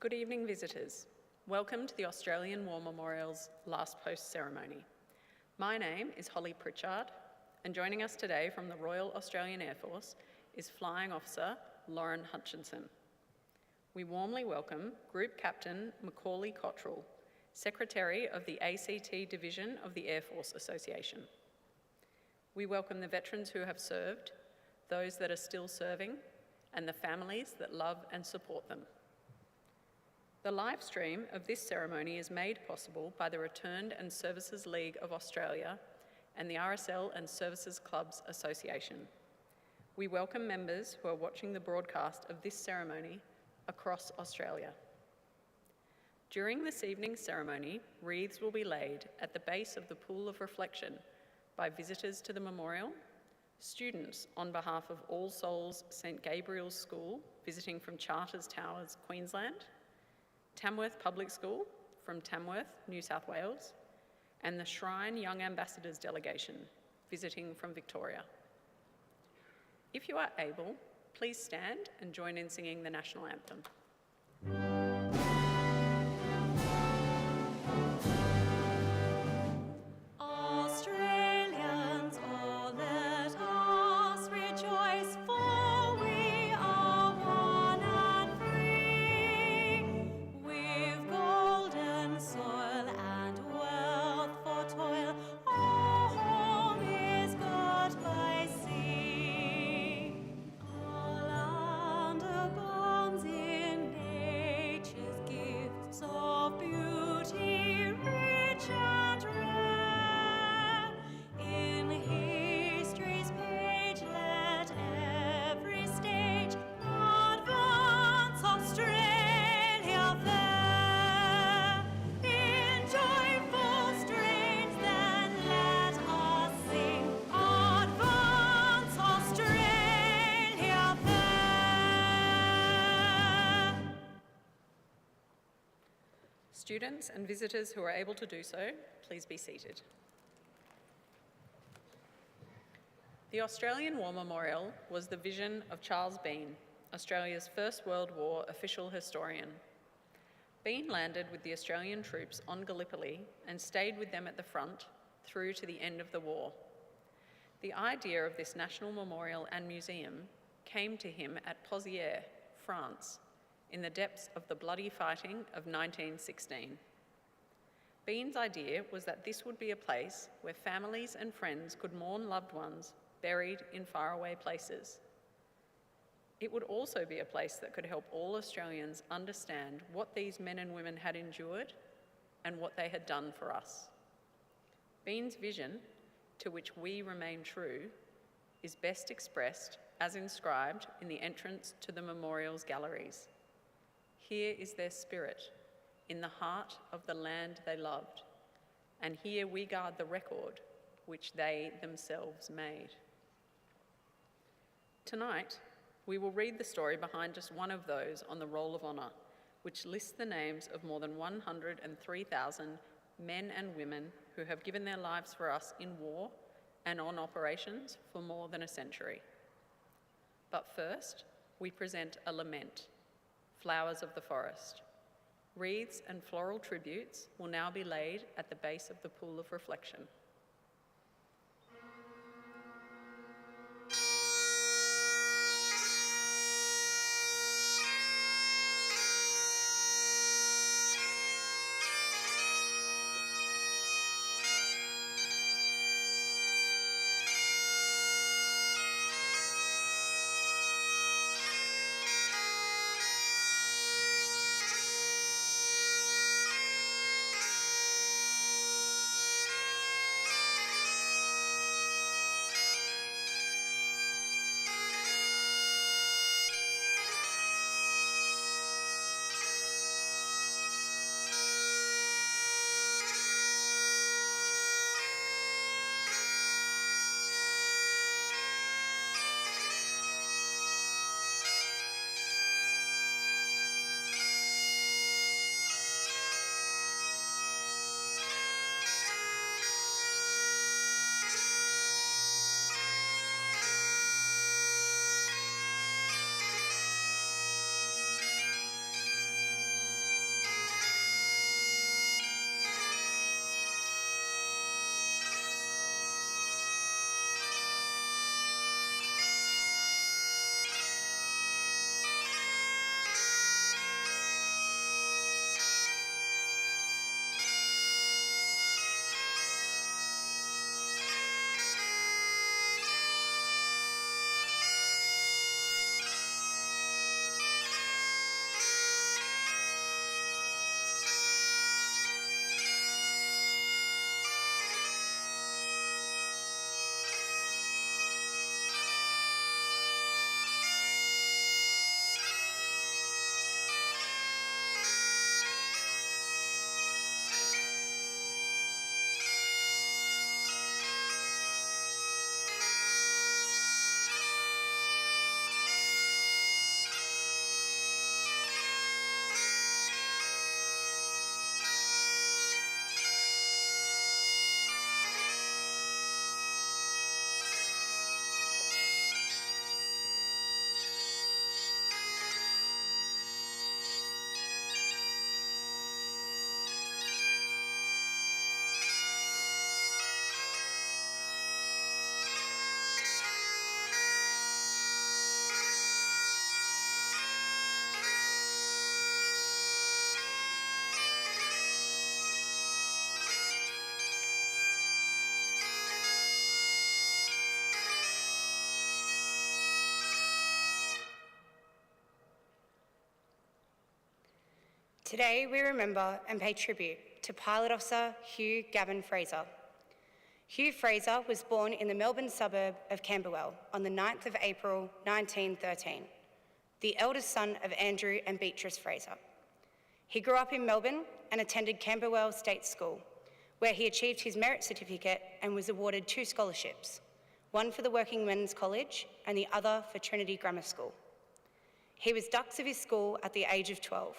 Good evening, visitors. Welcome to the Australian War Memorial's Last Post ceremony. My name is Holly Pritchard, and joining us today from the Royal Australian Air Force is Flying Officer Lauren Hutchinson. We warmly welcome Group Captain Macaulay Cottrell, Secretary of the ACT Division of the Air Force Association. We welcome the veterans who have served, those that are still serving, and the families that love and support them. The live stream of this ceremony is made possible by the Returned and Services League of Australia and the RSL and Services Clubs Association. We welcome members who are watching the broadcast of this ceremony across Australia. During this evening's ceremony, wreaths will be laid at the base of the Pool of Reflection by visitors to the memorial, students on behalf of All Souls St Gabriel's School visiting from Charters Towers, Queensland, Tamworth Public School from Tamworth, New South Wales, and the Shrine Young Ambassadors Delegation visiting from Victoria. If you are able, please stand and join in singing the National Anthem. Australians, oh let us rejoice, for we are one and free. With golden soil and wealth for toil, our home is got by sea. Our land abounds in nature's gifts of beauty, rich and rare. In history's page, let every stage advance Australia fair. In joyful strains, then let us sing, advance Australia fair. Students and visitors who are able to do so, please be seated. The Australian War Memorial was the vision of Charles Bean, Australia's First World War official historian. Bean landed with the Australian troops on Gallipoli and stayed with them at the front through to the end of the war. The idea of this national memorial and museum came to him at Pozières, France, in the depths of the bloody fighting of 1916. Bean's idea was that this would be a place where families and friends could mourn loved ones buried in faraway places. It would also be a place that could help all Australians understand what these men and women had endured and what they had done for us. Bean's vision, to which we remain true, is best expressed as inscribed in the entrance to the memorial's galleries. Here is their spirit, in the heart of the land they loved, and here we guard the record which they themselves made. Tonight, we will read the story behind just one of those on the Roll of Honour, which lists the names of more than 103,000 men and women who have given their lives for us in war and on operations for more than a century. But first, we present a lament, Flowers of the Forest. Wreaths and floral tributes will now be laid at the base of the Pool of Reflection. Today we remember and pay tribute to Pilot Officer Hugh Gavin Fraser. Hugh Fraser was born in the Melbourne suburb of Camberwell on the 9th of April 1913, the eldest son of Andrew and Beatrice Fraser. He grew up in Melbourne and attended Camberwell State School, where he achieved his merit certificate and was awarded 2 scholarships, one for the Working Men's College and the other for Trinity Grammar School. He was dux of his school at the age of 12.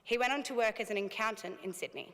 He went on to work as an accountant in Sydney.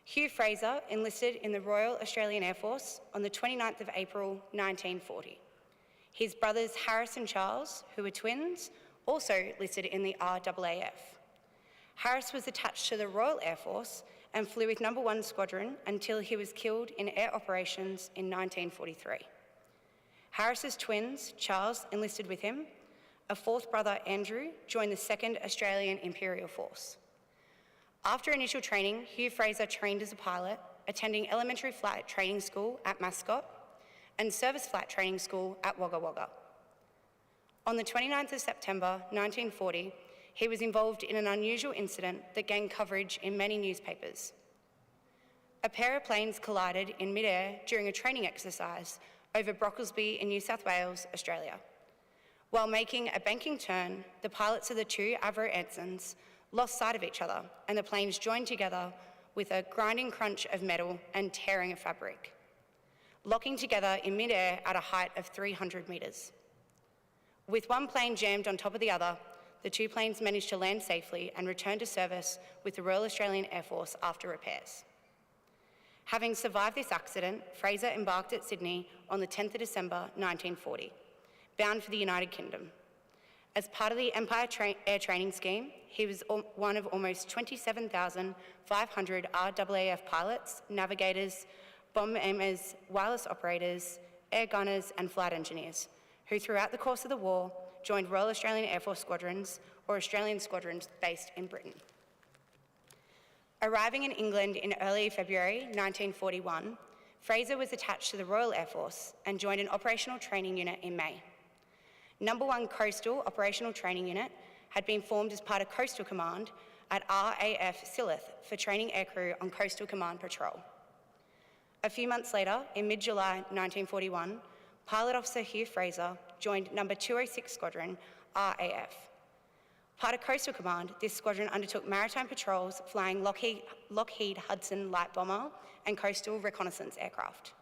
Hugh Fraser enlisted in the Royal Australian Air Force on the 29th of April 1940. His brothers Harris and Charles, who were twins, also listed in the RAAF. Harris was attached to the Royal Air Force and flew with No. 1 Squadron until he was killed in air operations in 1943. Harris's twins, Charles, enlisted with him. A 4th brother, Andrew, joined the 2nd Australian Imperial Force. After initial training, Hugh Fraser trained as a pilot, attending elementary flight training school at Mascot and service flight training school at Wagga Wagga. On the 29th of September 1940, he was involved in an unusual incident that gained coverage in many newspapers. A pair of planes collided in mid-air during a training exercise over Brocklesby in New South Wales, Australia. While making a banking turn, the pilots of the 2 Avro Ansons lost sight of each other and the planes joined together with a grinding crunch of metal and tearing of fabric, locking together in mid-air at a height of 300 metres. With one plane jammed on top of the other, the 2 planes managed to land safely and return to service with the Royal Australian Air Force after repairs. Having survived this accident, Fraser embarked at Sydney on the 10th of December 1940, bound for the United Kingdom. As part of the Empire Air Training Scheme, he was one of almost 27,500 RAAF pilots, navigators, bombers, wireless operators, air gunners and flight engineers, who throughout the course of the war joined Royal Australian Air Force squadrons or Australian squadrons based in Britain. Arriving in England in early February 1941, Fraser was attached to the Royal Air Force and joined an operational training unit in May. No. 1 Coastal Operational Training Unit had been formed as part of Coastal Command at RAF Silloth for training aircrew on Coastal Command patrol. A few months later, in mid-July 1941, Pilot Officer Hugh Fraser joined No. 206 Squadron, RAF. Part of Coastal Command, this squadron undertook maritime patrols flying Lockheed Hudson light bomber and coastal reconnaissance aircraft.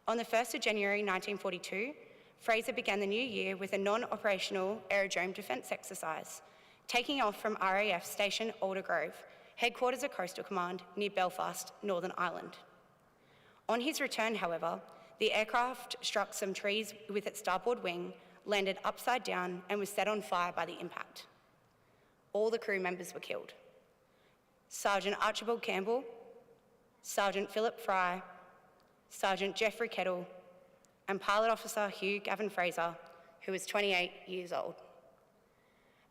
On the 1st of January 1942, Fraser began the new year with a non-operational aerodrome defence exercise, taking off from RAF Station Aldergrove, headquarters of Coastal Command near Belfast, Northern Ireland. On his return, however, the aircraft struck some trees with its starboard wing, landed upside down and was set on fire by the impact. All the crew members were killed. Sergeant Archibald Campbell, Sergeant Philip Fry, Sergeant Geoffrey Kettle, and Pilot Officer Hugh Gavin Fraser, who was 28 years old.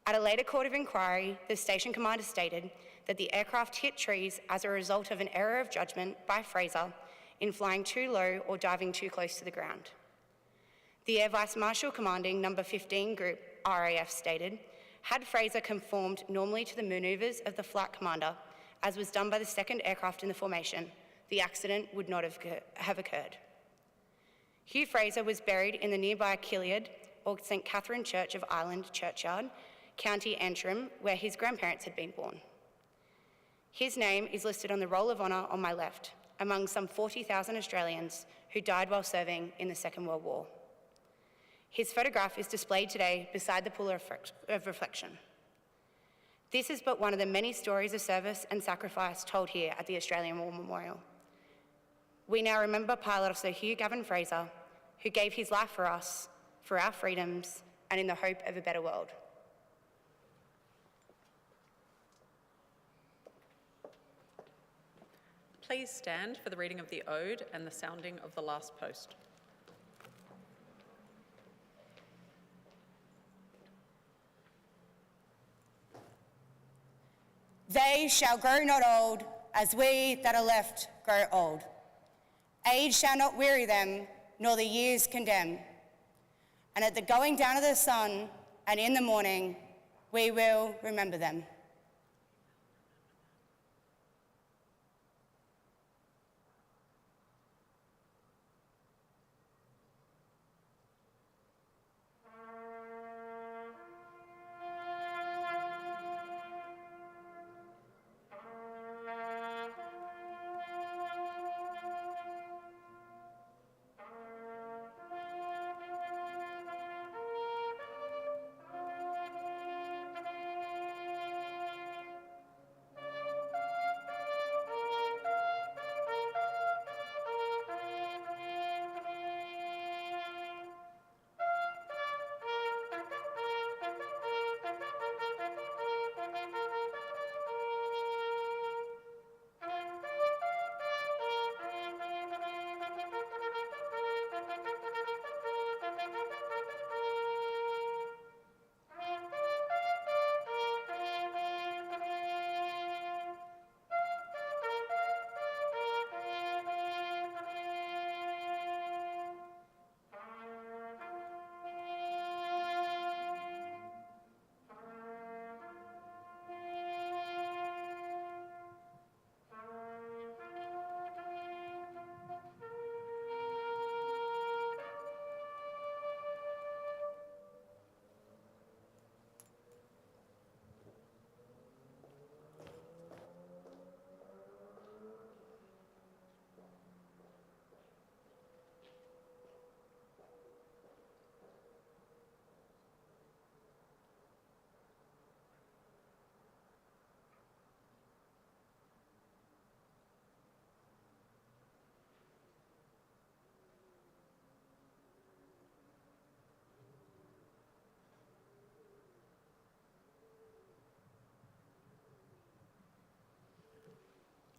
At a later court of inquiry, the station commander stated that the aircraft hit trees as a result of an error of judgment by Fraser in flying too low or diving too close to the ground. The Air Vice Marshal commanding No. 15 Group RAF stated, had Fraser conformed normally to the manoeuvres of the flight commander, as was done by the 2nd aircraft in the formation, the accident would not have occurred. Hugh Fraser was buried in the nearby Killiard, or St Catherine Church of Ireland churchyard, County Antrim, where his grandparents had been born. His name is listed on the Roll of Honour on my left, among some 40,000 Australians who died while serving in the Second World War. His photograph is displayed today beside the pool of reflection. This is but one of the many stories of service and sacrifice told here at the Australian War Memorial. We now remember Pilot Officer Hugh Gavin Fraser, who gave his life for us, for our freedoms, and in the hope of a better world. Please stand for the reading of the Ode and the sounding of the last post. They shall grow not old, as we that are left grow old. Age shall not weary them, nor the years condemn. And at the going down of the sun and in the morning, we will remember them.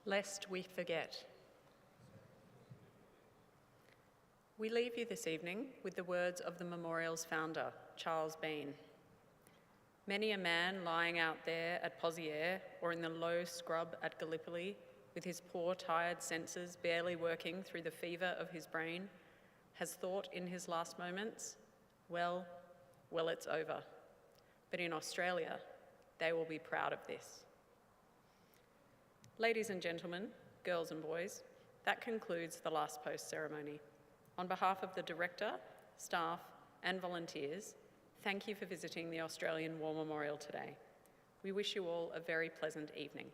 lest we forget. We leave you this evening with the words of the memorial's founder, Charles Bean. Many a man lying out there at Pozières or in the low scrub at Gallipoli, with his poor, tired senses barely working through the fever of his brain, has thought in his last moments, well, it's over. But in Australia, they will be proud of this. Ladies and gentlemen, girls and boys, that concludes the last post ceremony. On behalf of the director, staff, and volunteers, thank you for visiting the Australian War Memorial today. We wish you all a very pleasant evening.